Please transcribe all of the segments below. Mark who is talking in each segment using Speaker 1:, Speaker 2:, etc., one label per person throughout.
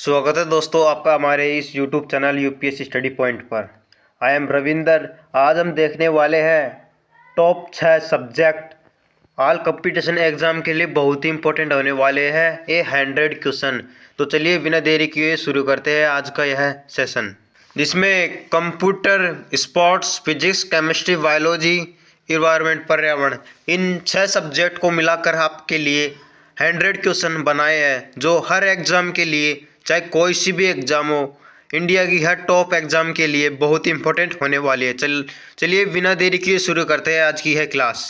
Speaker 1: स्वागत है दोस्तों आपका हमारे इस YouTube channel UPSC study point पर। I am Ravinder. आज हम देखने वाले हैं top 6 subject all competition exam के लिए बहुत ही इंपॉर्टेंट होने वाले हैं ये 100 क्वेश्चन। तो चलिए बिना देरी किए शुरू करते हैं आज का यह सेशन, जिसमें computer, sports, physics, chemistry, biology, environment, पर्यावरण, इन 6 सब्जेक्ट को मिलाकर आपके लिए 100 क्वेश्चन बनाए हैं जो हर एग्ज़ाम के लिए, चाहे कोई सी भी एग्ज़ाम हो, इंडिया की हर टॉप एग्ज़ाम के लिए बहुत ही इंपॉर्टेंट होने वाली है। चलिए बिना देरी किए शुरू करते हैं आज की है क्लास।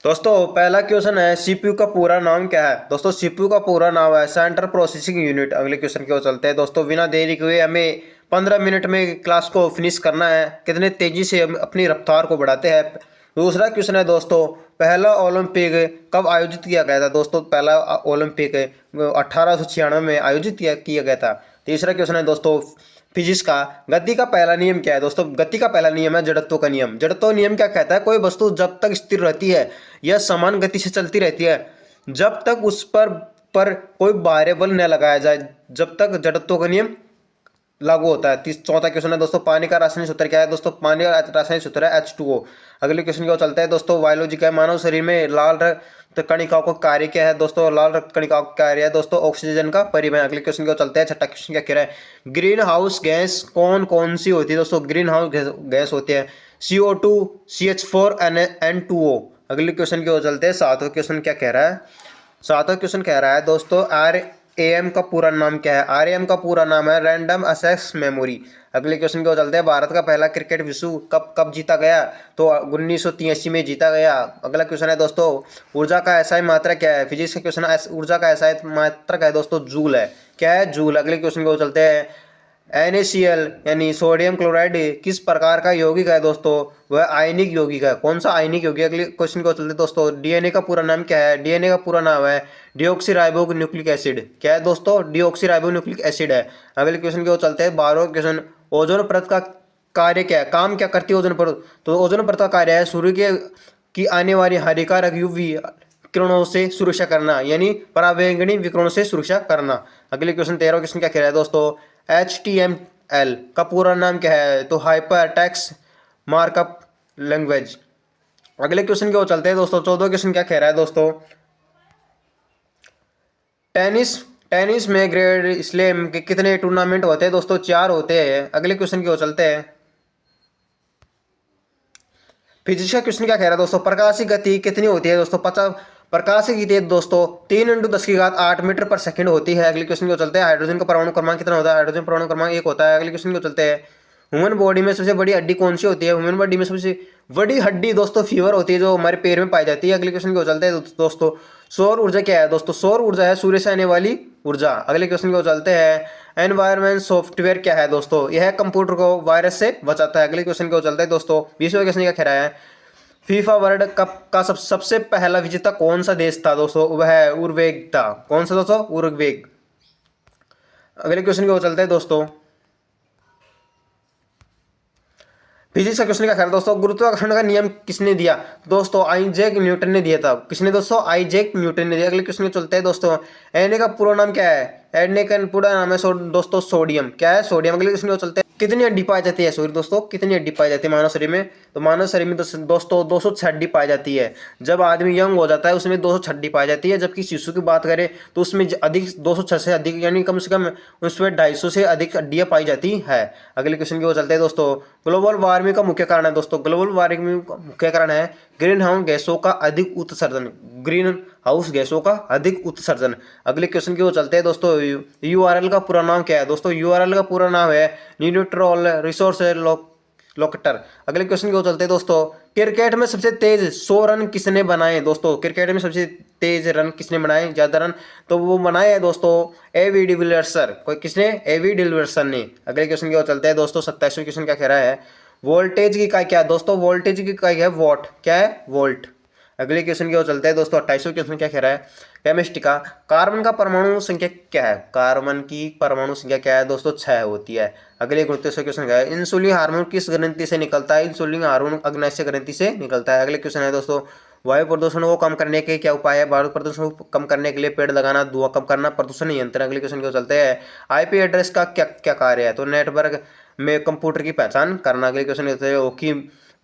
Speaker 1: दोस्तों पहला क्वेश्चन है सीपीयू का पूरा नाम क्या है। दोस्तों सीपीयू का पूरा नाम है सेंट्रल प्रोसेसिंग यूनिट। अगले क्वेश्चन की ओर चलते हैं दोस्तों। बिना देरी किए हमें 15 मिनट में क्लास को फिनिश करना है। कितने तेजी से हम अपनी रफ्तार को बढ़ाते हैं। दूसरा क्वेश्चन है दोस्तों, पहला ओलंपिक कब आयोजित किया गया था। दोस्तों पहला ओलंपिक 1896 में आयोजित किया गया था। तीसरा क्वेश्चन है दोस्तों फिजिक्स का, गति का पहला नियम क्या है। दोस्तों गति का पहला नियम है जड़त्व का नियम। जड़त्व नियम क्या कहता है, कोई वस्तु जब तक स्थिर रहती है या समान गति से चलती रहती है जब तक उस पर कोई बाहरी बल न लगाया जाए, जब तक जड़त्व का नियम लागू होता है। चौथा क्वेश्चन है दोस्तों, पानी का रासायनिक सूत्र क्या है। दोस्तों पानी का रासायनिक सूत्र है H2O। अगले क्वेश्चन की ओर चलते हैं दोस्तों। बायोलॉजी का मानव शरीर में लाल रक्त कणिकाओं का कार्य क्या है। दोस्तों लाल रक्त कणिकाओं का कार्य है दोस्तों ऑक्सीजन का परिवहन। अगले क्वेश्चन की ओर चलते हैं। छठा क्वेश्चन क्या कह रहा है, ग्रीन हाउस गैस कौन कौन सी होती है। दोस्तों ग्रीन हाउस गैस होती है CO2, CH4, N2O। अगले क्वेश्चन की ओर चलते हैं। सातवां क्वेश्चन क्या कह रहा है। सातवां क्वेश्चन कह रहा है दोस्तों RAM का पूरा नाम क्या है। RAM का पूरा नाम है रैंडम एक्सेस मेमोरी। अगले क्वेश्चन की ओर चलते हैं। भारत का पहला क्रिकेट विश्व कप कब जीता गया। तो 1983 में जीता गया। अगला क्वेश्चन है दोस्तों, ऊर्जा का SI मात्रा क्या है। फिजिक्स का क्वेश्चन है ऊर्जा का SI मात्रा क्या है। दोस्तों जूल है। क्या है, जूल। अगले क्वेश्चन की ओर चलते हैं। NaCl यानी सोडियम क्लोराइड किस प्रकार का यौगिक है। दोस्तों वह आयनिक यौगिक है। कौन सा आयनिक यौगिक। अगले क्वेश्चन को चलते दोस्तों। DNA का पूरा नाम क्या है। DNA का पूरा नाम है डिऑक्सीराइबो न्यूक्लिक एसिड। क्या है दोस्तों, डिऑक्सीराइबो न्यूक्लिक एसिड है। अगले क्वेश्चन की ओर चलते हैं। 12वां क्वेश्चन, ओजोन परत का कार्य क्या है, काम क्या करती है ओजोन परत। तो ओजोन परत का कार्य है सूर्य की आने वाली हानिकारक UV किरणों से सुरक्षा करना, यानी परावैंगनी विकिरणों से सुरक्षा करना। अगले क्वेश्चन 13वां क्वेश्चन क्या कह रहा है दोस्तों, HTML का पूरा नाम क्या है। तो हाइपर टेक्स्ट मार्कअप लैंग्वेज। अगले क्वेश्चन की ओर चलते हैं दोस्तों। 14वां क्वेश्चन क्या कह रहा है दोस्तों, टेनिस में ग्रैंड स्लैम के कितने टूर्नामेंट होते हैं। दोस्तों 4 होते हैं। अगले क्वेश्चन की ओर चलते हैं। फिजिक्स का क्वेश्चन क्या कह रहा है दोस्तों, प्रकाश की गति कितनी होती है। दोस्तों 50 प्रकाश की गति दोस्तों 3 × 10⁸ मीटर पर सेकंड होती है। अगले क्वेश्चन को चलते हैं। हाइड्रोजन का परमाणु क्रमांक कितना होता है। हाइड्रोजन परमाणु क्रमांक 1 होता है। अगले क्वेश्चन को चलते हैं। ह्यूमन बॉडी में सबसे बड़ी हड्डी कौन सी होती है। ह्यूमन बॉडी में सबसे बड़ी हड्डी दोस्तों फीवर होती है, जो हमारे पैर में पाई जाती है। अगले क्वेश्चन को चलते हैं दोस्तों। सौर ऊर्जा क्या है। दोस्तों सौर ऊर्जा है सूर्य से आने वाली ऊर्जा। अगले क्वेश्चन को चलते हैं। एनवायरमेंट सॉफ्टवेयर क्या है। दोस्तों यह कंप्यूटर को वायरस से बचाता है। अगले क्वेश्चन को चलते हैं दोस्तों। 20वां क्वेश्चन क्या कह रहा है, फीफा वर्ल्ड कप का सबसे पहला विजेता कौन सा देश था। दोस्तों वह है उरुग्वे था। कौन सा दोस्तों, उरुग्वे। अगले क्वेश्चन की ओर चलते हैं दोस्तों। फिजिक्स का क्वेश्चन क्या है दोस्तों, गुरुत्वाकर्षण का नियम किसने दिया। दोस्तों आइजैक न्यूटन ने दिया था। किसने दोस्तों, आइजैक न्यूटन ने दिया। अगले क्वेश्चन में चलते हैं दोस्तों। Na का पूरा नाम क्या है। Na का पूरा नाम है दोस्तों सोडियम। क्या है, सोडियम। अगले क्वेश्चन में चलते हैं। कितनी हड्डी पाई जाती है। सॉरी दोस्तों, कितनी हड्डी पाई जाती है मानव शरीर में। तो मानव शरीर में दोस्तों 206 हड्डी पाई जाती है। जब आदमी यंग हो जाता है उसमें 206 हड्डी पाई जाती है, जबकि शिशु की बात करें तो उसमें अधिक 206 से अधिक, यानी कम से कम उसमें 250 से अधिक हड्डियां पाई जाती है। अगले क्वेश्चन की ओर चलते हैं दोस्तों। ग्लोबल वार्मिंग का मुख्य कारण है। दोस्तों ग्लोबल वार्मिंग का मुख्य कारण है ग्रीन हाउस गैसों का अधिक उत्सर्जन। ग्रीन हाउस गैसों का अधिक उत्सर्जन। अगले क्वेश्चन की ओर चलते हैं दोस्तों। URL का पूरा नाम क्या है। दोस्तों URL का पूरा नाम है न्यूट्रल रिसोर्स लोकेटर। अगले क्वेश्चन की ओर चलते हैं दोस्तों। क्रिकेट में सबसे तेज 100 रन किसने बनाए। दोस्तों क्रिकेट में सबसे तेज रन किसने बनाए, ज्यादा रन, तो वो बनाए हैं दोस्तों A.V. डिविलियर्स। कोई किसने, A.V. डिविलियर्स ने। अगले क्वेश्चन की ओर चलते हैं दोस्तों। 27वां क्वेश्चन क्या कह रहा है, वोल्टेज की इकाई क्या है। दोस्तों वोल्टेज की इकाई है वॉट। क्या है, वोल्ट। अगले क्वेश्चन की ओर चलते हैं दोस्तों। 28वां क्वेश्चन क्या कह रहा है, केमिस्ट्री का, कार्बन का परमाणु संख्या क्या है। कार्बन की परमाणु संख्या क्या है। दोस्तों 6 होती है। अगले 29वां क्वेश्चन क्या है, इंसुलिन हार्मोन किस ग्रंथि से निकलता है। इंसुलिन हार्मोन अग्नाशय ग्रंथि से निकलता है। अगले क्वेश्चन है दोस्तों, वायु प्रदूषण को कम करने के क्या उपाय है? वायु प्रदूषण को कम करने के लिए पेड़ लगाना, धुआं कम करना, प्रदूषण नियंत्रण। अगले क्वेश्चन को चलते हैं, आईपी एड्रेस का क्या क्या कार्य है? तो नेटवर्क में कंप्यूटर की पहचान करना। अगले क्वेश्चन होते हैं, हॉकी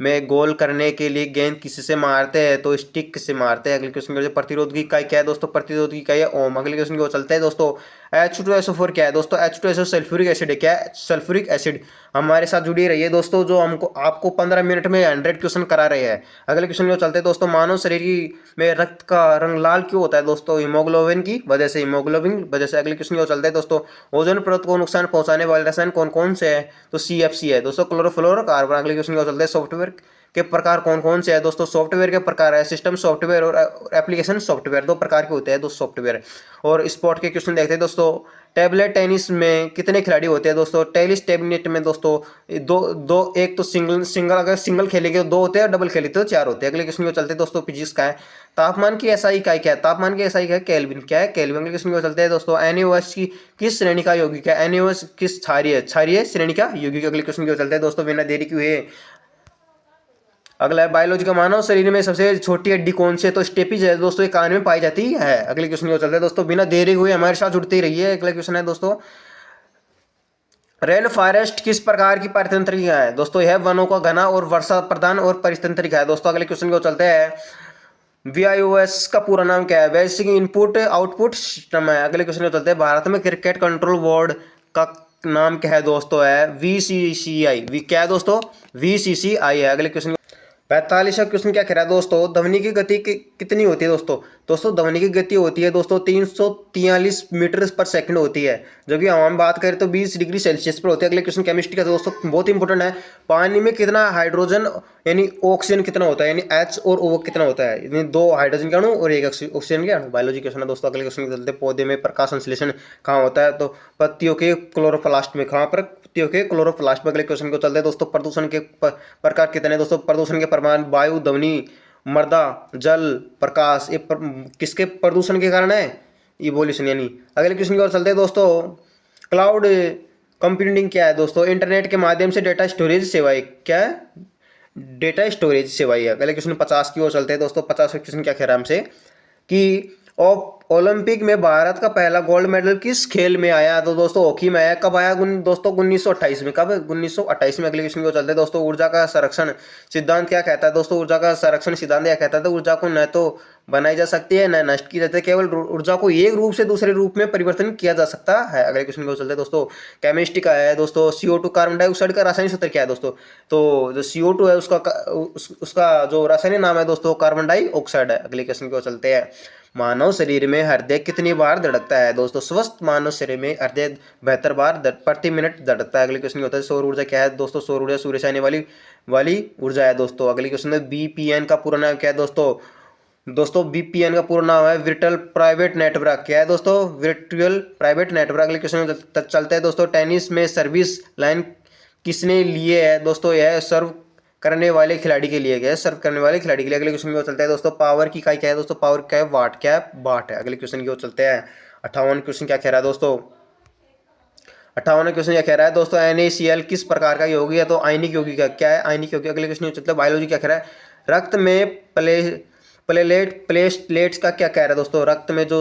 Speaker 1: में गोल करने के लिए गेंद किससे मारते हैं? तो स्टिक से मारते हैं। अगले क्वेश्चन को, प्रतिरोध की इकाई क्या है दोस्तों? प्रतिरोध की इकाई है ओम। अगले क्वेश्चन को चलते हैं दोस्तों, H2SO4 क्या है दोस्तों? H2SO सल्फ्यूरिक एसिड है। क्या है? Sulphuric acid. हमारे साथ जुड़ी रही है दोस्तों, जो हमको आपको 15 मिनट में 100 क्वेश्चन करा रहे हैं। अगले क्वेश्चन को चलते हैं दोस्तों, मानव शरीर में रक्त का रंग लाल क्यों होता है दोस्तों? हीमोग्लोबिन की वजह से, हीमोग्लोबिन वजह से। अगले क्वेश्चन को चलते हैं दोस्तों, ओजोन परत को नुकसान पहुंचाने वाले रसायन कौन कौन से हैं? तो CFC है दोस्तों, क्लोरोफ्लोरोकार्बन। अगले क्वेश्चन को चलते हैं, सॉफ्टवेयर के प्रकार कौन कौन से हैं दोस्तों? सॉफ्टवेयर के प्रकार है सिस्टम सॉफ्टवेयर और एप्लीकेशन सॉफ्टवेयर, दो प्रकार के होते हैं दोस्तों सॉफ्टवेयर। और स्पोर्ट के क्वेश्चन देखते हैं दोस्तों, टेबल टेनिस में कितने खिलाड़ी होते हैं दोस्तों? टेनिस टेबलेट में दोस्तों दो दो, एक तो सिंगल सिंगल अगर सिंगल खेलेंगे तो 2 होते हैं, डबल खेले तो 4 होते हैं। अगले क्वेश्चन को चलते हैं दोस्तों, फिजिक्स का है, तापमान की SI इकाई क्या है? तापमान की SI क्या है? केल्विन। क्या है? केल्विन। अगले क्वेश्चन को चलते हैं दोस्तों, NaOH की किस श्रेणी का यौगिक है? NaOH किस क्षारीय श्रेणी का यौगिक? अगले क्वेश्चन को चलते हैं दोस्तों, बिना देरी क्यों है। अगला है, बायोलॉजी का, मानव शरीर में सबसे छोटी हड्डी कौन सी है? तो स्टेपीज है दोस्तों, ये कान में पाई जाती है। अगले क्वेश्चन को चलते हैं दोस्तों, बिना देरी हुए हमारे साथ जुड़ते ही रहिए। अगला क्वेश्चन है दोस्तों, रेन फॉरेस्ट किस प्रकार की पारितंत्रिका है दोस्तों? यह वनों का घना और वर्षा प्रधान और परितंत्रिका है दोस्तों। अगले क्वेश्चन को चलते हैं, VIOS का पूरा नाम क्या है? बेसिक इनपुट आउटपुट सिस्टम है। अगले क्वेश्चन को चलते हैं, भारत में क्रिकेट कंट्रोल बोर्ड का नाम क्या है दोस्तों? है VCCI। क्या है दोस्तों? VCCI है। अगले क्वेश्चन, 45वां क्वेश्चन क्या कह रहा है दोस्तों, ध्वनि की गति कितनी होती है दोस्तों? दोस्तों ध्वनि की गति होती है दोस्तों 343 मीटर पर सेकंड होती है, जो कि हम बात करें तो 20 डिग्री सेल्सियस पर होती है। अगले क्वेश्चन केमिस्ट्री का दोस्तों बहुत इंपॉर्टेंट है, पानी में कितना हाइड्रोजन यानी ऑक्सीजन कितना होता है, यानी H और O कितना होता है? यानी 2 हाइड्रोजन के अणु और 1 ऑक्सीजन के अणु। बायोलॉजी क्वेश्चन है दोस्तों। अगले क्वेश्चन चलते, पौधे में प्रकाश संश्लेषण कहाँ होता है? तो पत्तियों के क्लोरोप्लास्ट में। कहाँ पर? पत्तियों के क्लोरोप्लास्ट में। अगले क्वेश्चन को चलते हैं दोस्तों, प्रदूषण के प्रकार कितने हैं दोस्तों? प्रदूषण के प्रमाण, वायु, ध्वनि, मृदा, जल, प्रकाश, ये किसके प्रदूषण के कारण है? इवोल्यूशन यानी। अगले क्वेश्चन की ओर चलते हैं दोस्तों, क्लाउड कंप्यूटिंग क्या है दोस्तों? इंटरनेट के माध्यम से डेटा स्टोरेज सेवाएं। क्या है? डेटा स्टोरेज सेवाएं है। अगले क्वेश्चन 50 की ओर चलते हैं दोस्तों। 50वां क्वेश्चन क्या कह रहा है हमसे कि ओलंपिक में भारत का पहला गोल्ड मेडल किस खेल में आया? तो दोस्तों हॉकी में आया। कब आया दोस्तों? 1928 में। कब? 1928 में। अगले क्वेश्चन को चलते हैं दोस्तों, ऊर्जा का संरक्षण सिद्धांत क्या कहता है दोस्तों? ऊर्जा का संरक्षण सिद्धांत क्या कहता है? तो ऊर्जा को न तो बनाई जा सकती है न नष्ट की जाती है, केवल ऊर्जा को एक रूप से दूसरे रूप में परिवर्तन किया जा सकता है। अगले क्वेश्चन को चलते हैं दोस्तों, केमिस्ट्री का है दोस्तों, CO2 कार्बन डाइऑक्साइड का रासायनिक सूत्र क्या है दोस्तों? तो जो CO2 है उसका जो रासायनिक नाम है दोस्तों कार्बन डाइऑक्साइड है। अगले क्वेश्चन को चलते हैं, मानव शरीर में हृदय कितनी बार धड़कता है दोस्तों? स्वस्थ मानव शरीर में हृदय 72 बार प्रति मिनट धड़कता है। अगले क्वेश्चन होता है, सौर ऊर्जा क्या है दोस्तों? सौर ऊर्जा सूर्य से आने वाली ऊर्जा है दोस्तों। अगले क्वेश्चन है, BPN का पूरा नाम क्या है दोस्तों? BPN का पूरा नाम है वर्चुअल प्राइवेट नेटवर्क। क्या है दोस्तों? Virtual private network. अगले क्वेश्चन चलते हैं दोस्तों, टेनिस में सर्विस लाइन किसने लिए है दोस्तों? यह सर्व करने वाले खिलाड़ी के लिए गया, सर्व करने वाले खिलाड़ी के लिए। अगले क्वेश्चन की ओर चलते हैं दोस्तों, पावर की इकाई क्या है दोस्तों? पावर क्या है? वाट। क्या है? वाट है। अगले क्वेश्चन की ओर चलते हैं, 58वां क्वेश्चन क्या कह रहा है दोस्तों? 58वां क्वेश्चन क्या कह रहा है दोस्तों, NaCl किस प्रकार का यौगिक है? तो आयनिक यौगिक है। क्या है? आयनिक यौगिक। अगले क्वेश्चन चलते हैं, बायोलॉजी क्या कह रहा है, रक्त में प्लेटलेट्स का क्या कह रहा है दोस्तों? रक्त में जो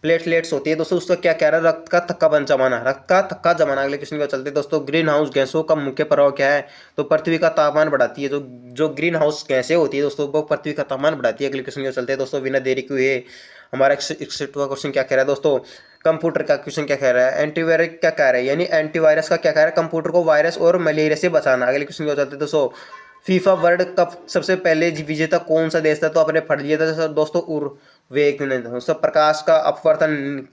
Speaker 1: प्लेटलेट्स होती है दोस्तों उसका क्या कह रहा है? रक्त का थक्का बन जमाना, रक्त का थक्का जमाना। अगले क्वेश्चन को चलते हैं दोस्तों, ग्रीन हाउस गैसों का मुख्य प्रभाव क्या है? तो पृथ्वी का तापमान बढ़ाती है। जो ग्रीन हाउस गैसें होती है दोस्तों वो पृथ्वी का तापमान बढ़ाती है। अगले क्वेश्चन को चलते हैं दोस्तों, बिना देरी किए हमारा 61वां क्वेश्चन क्या कह रहा है दोस्तों? कंप्यूटर का क्वेश्चन क्या कह रहा है? एंटीवायरस क्या कह रहा है, यानी एंटीवायरस का क्या कह रहा है? कंप्यूटर को वायरस और मलेरिया से बचाना। अगले क्वेश्चन को चलते हैं दोस्तों, फीफा वर्ल्ड कप सबसे पहले विजेता कौन सा देश था? तो अपने फट लिया था दोस्तों उर्वेक ने। दोस्तों प्रकाश का अपवर्तन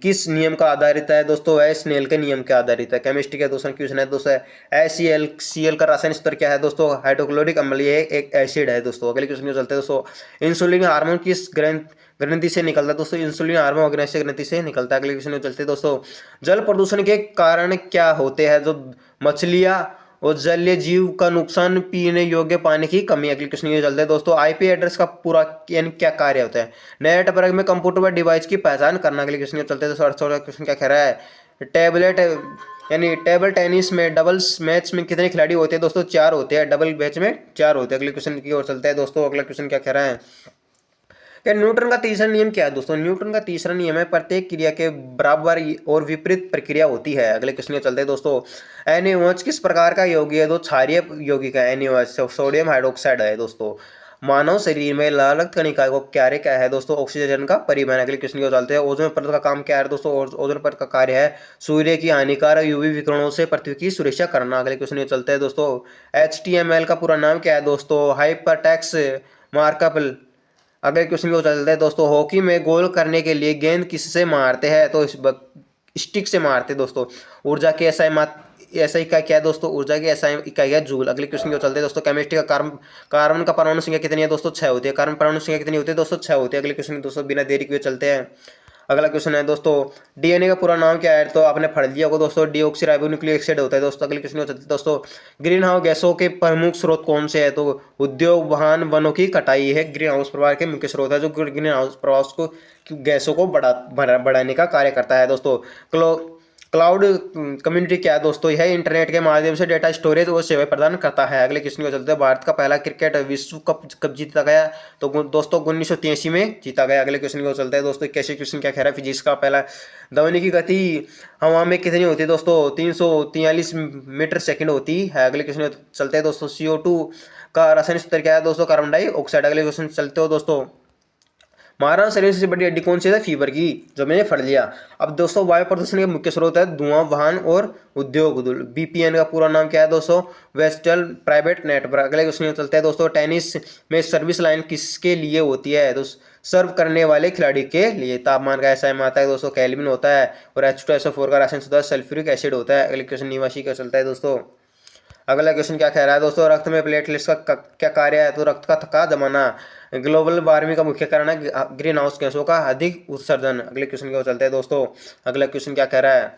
Speaker 1: किस नियम का आधारित है दोस्तों? वह स्नेल के नियम के आधारित है। केमिस्ट्री का दूसरा क्वेश्चन है दोस्तों, HCl का रासायनिक सूत्र क्या है दोस्तों? हाइड्रोक्लोरिक अम्ल, ये एक एसिड है दोस्तों। अगले क्वेश्चन को चलते हैं दोस्तों, इंसुलिन हार्मोन किस ग्रंथि से निकलता है दोस्तों? इंसुलिन हार्मोन अग्नाशय ग्रंथि से निकलता है। अगले क्वेश्चन को चलते हैं दोस्तों, जल प्रदूषण के कारण क्या होते हैं? जो मछलियां और जलीय जीव का नुकसान, पीने योग्य पानी की कमी। अगले क्वेश्चन ये चलते हैं दोस्तों, IP एड्रेस का पूरा यानी क्या कार्य होता है? नेटवर्क में कंप्यूटर व डिवाइस की पहचान करना। अगले क्वेश्चन चलते हैं दोस्तों, 68वां क्वेश्चन क्या कह रहा है, टेबलेट यानी टेबल टेनिस में डबल्स मैच में कितने खिलाड़ी होते हैं दोस्तों? 4 होते हैं। डबल मैच में 4 होते हैं। अगले क्वेश्चन की ओर चलते हैं दोस्तों। अगला क्वेश्चन क्या कह रहा है कि न्यूटन का तीसरा नियम क्या है दोस्तों? न्यूटन का तीसरा नियम है प्रत्येक क्रिया के बराबर और विपरीत प्रक्रिया होती है। अगले क्वेश्चन में चलते हैं दोस्तों। NaOH किस प्रकार का यौगिक है? क्षारीय यौगिक है NaOH, सोडियम हाइड्रोक्साइड है दोस्तों। मानव शरीर में लाल रक्त कणिका को कार्य क्या है दोस्तों? ऑक्सीजन का परिवहन। अगले क्वेश्चन की ओर चलते हैं। ओजोन परत का काम क्या है दोस्तों? ओजोन परत का कार्य है सूर्य की हानिकारक यूवी विकिरणों से पृथ्वी की सुरक्षा करना। अगले क्वेश्चन की ओर चलते हैं दोस्तों। HTML का पूरा नाम क्या है दोस्तों? Hypertext markup. अगले क्वेश्चन की ओर चलते हैं दोस्तों। हॉकी में गोल करने के लिए गेंद किससे मारते हैं? तो स्टिक से मारते हैं दोस्तों। ऊर्जा की ऐसा इकाई क्या है दोस्तों? ऊर्जा की ऐसा इकाई है जूल। अगले क्वेश्चन की ओर चलते हैं दोस्तों। केमिस्ट्री का कार्बन का परमाणु संख्या कितनी है दोस्तों? 6 होती है। कार्बन परमाणु संख्या कितनी होती है दोस्तों? 6 होती है। अगले क्वेश्चन दोस्तों बिना देरी के चलते हैं। अगला क्वेश्चन है दोस्तों। DNA का पूरा नाम क्या है? तो आपने पढ़ लिया होगा दोस्तों, डीऑक्सीराइबोन्यूक्लिक एसिड होता है दोस्तों। अगले क्वेश्चन चलते हैं दोस्तों। ग्रीन हाउस गैसों के प्रमुख स्रोत कौन से है? तो उद्योग, वाहन, वनों की कटाई है ग्रीन हाउस प्रभाव के मुख्य स्रोत है, जो ग्रीन हाउस प्रभाव को गैसों को बढ़ाने का कार्य करता है दोस्तों। क्लाउड कम्युनिटी क्या है दोस्तों? यह इंटरनेट के माध्यम से डेटा स्टोरेज और सेवाएं प्रदान करता है। अगले क्वेश्चन को चलते हैं। भारत का पहला क्रिकेट विश्व कप कब जीता गया? तो दोस्तों 1983 में जीता गया। अगले क्वेश्चन को चलते हैं दोस्तों। 81 क्वेश्चन क्या कह रहा है फिजिक्स का? पहला, ध्वनि की गति हवा में कितनी होती है दोस्तों? 343 मीटर सेकेंड होती है। अगले क्वेश्चन चलते हैं दोस्तों। CO2 का रासायनिक सूत्र क्या है दोस्तों? Carbon dioxide. अगले क्वेश्चन चलते हो दोस्तों। मानव शरीर से बड़ी हड्डी कौन सी है? फीवर की, जो मैंने पढ़ लिया। अब दोस्तों वायु प्रदूषण के मुख्य स्रोत है धुआं, वाहन और उद्योग। BPN का पूरा नाम क्या है दोस्तों? Western private network. अगले क्वेश्चन चलते हैं दोस्तों। टेनिस में सर्विस लाइन किसके लिए होती है? तो सर्व करने वाले खिलाड़ी के लिए। तापमान का SI आता है दोस्तों, केल्विन होता है। और H2SO4 का रासायनिक सूत्र सल्फ्यूरिक एसिड होता है। अगले क्वेश्चन निवासी का चलता है दोस्तों। अगला क्वेश्चन क्या कह रहा है दोस्तों? रक्त में प्लेटलेट्स का क्या कार्य है? तो रक्त का थक्का जमाना। ग्लोबल वार्मिंग का मुख्य कारण है ग्रीन हाउस गैसों का अधिक उत्सर्जन। अगले क्वेश्चन की ओर चलते हैं दोस्तों। अगला क्वेश्चन क्या कह रहा है?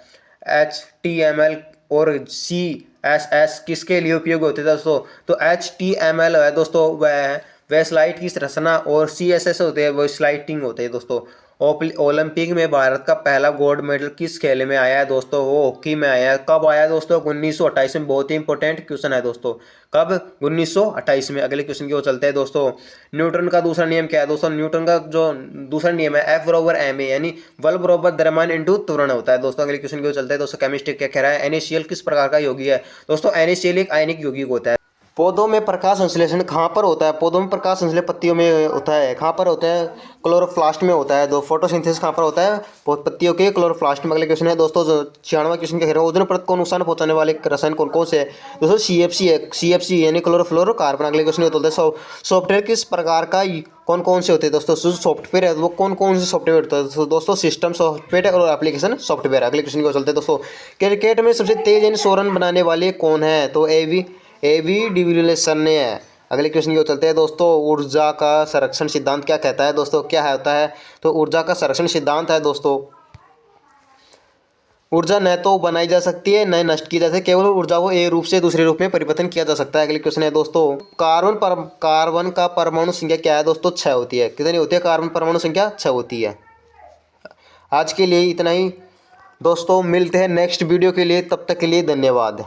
Speaker 1: HTML और CSS किसके लिए उपयोग होते हैं दोस्तों? तो HTML है दोस्तों वह स्लाइड की रचना, और CSS होते हैं वो स्लाइडिंग होते हैं दोस्तों। ओलंपिक में भारत का पहला गोल्ड मेडल किस खेल में आया है दोस्तों? वो हॉकी में आया है। कब आया दोस्तों? 1928 में। बहुत ही इंपॉर्टेंट क्वेश्चन है दोस्तों। कब? 1928 में। अगले क्वेश्चन की ओर चलते हैं दोस्तों। न्यूटन का दूसरा नियम क्या है दोस्तों? न्यूटन का जो दूसरा नियम है F/ma, यानी बल बराबर द्रव्यमान इंटू त्वरण होता है दोस्तों। अगले क्वेश्चन की ओर चलते हैं दोस्तों। केमिस्ट्री क्या कह रहा है? NaCl किस प्रकार का यौगिक है दोस्तों? NaCl एक आयनिक यौगिक होता है। पौधों में प्रकाश संश्लेषण कहाँ पर होता है? पौधों में प्रकाश संश्लेषण पत्तियों में होता है। कहाँ पर होता है? क्लोरोप्लास्ट में होता है। फोटोसिंथेसिस कहाँ पर होता है? पत्तियों के क्लोरोप्लास्ट में। अगले क्वेश्चन है दोस्तों 96वां क्वेश्चन क्या कह रहे हैं? ओजोन परत को नुकसान पहुंचाने वाले रसायन कौन कौन से है दोस्तों? CFC है। CFC यानी क्लोरोफ्लोरोकार्बन। अगले क्वेश्चन होता है सॉफ्टवेयर किस प्रकार का कौन कौन से होते हैं दोस्तों? सॉफ्टवेयर है वो कौन कौन से सॉफ्टवेयर होता है दोस्तों? सिस्टम सॉफ्टवेयर और एप्लीकेशन सॉफ्टवेयर। अगले क्वेश्चन को चलते हैं दोस्तों। क्रिकेट में सबसे तेज यानी 100 रन बनाने वाले कौन है? तो AB डिविलियर्स ने है। अगले क्वेश्चन की ओर चलते हैं दोस्तों। ऊर्जा का संरक्षण सिद्धांत क्या कहता है दोस्तों? क्या होता है? तो ऊर्जा का संरक्षण सिद्धांत है दोस्तों, ऊर्जा न तो बनाई जा सकती है न नष्ट की जा सकती है, केवल ऊर्जा को एक रूप से दूसरे रूप में परिवर्तन किया जा सकता है। अगले क्वेश्चन है दोस्तों। कार्बन का परमाणु संख्या क्या है दोस्तों? 6 होती है। कितनी होती है? कार्बन परमाणु संख्या 6 होती है। आज के लिए इतना ही दोस्तों, मिलते हैं नेक्स्ट वीडियो के लिए, तब तक के लिए धन्यवाद।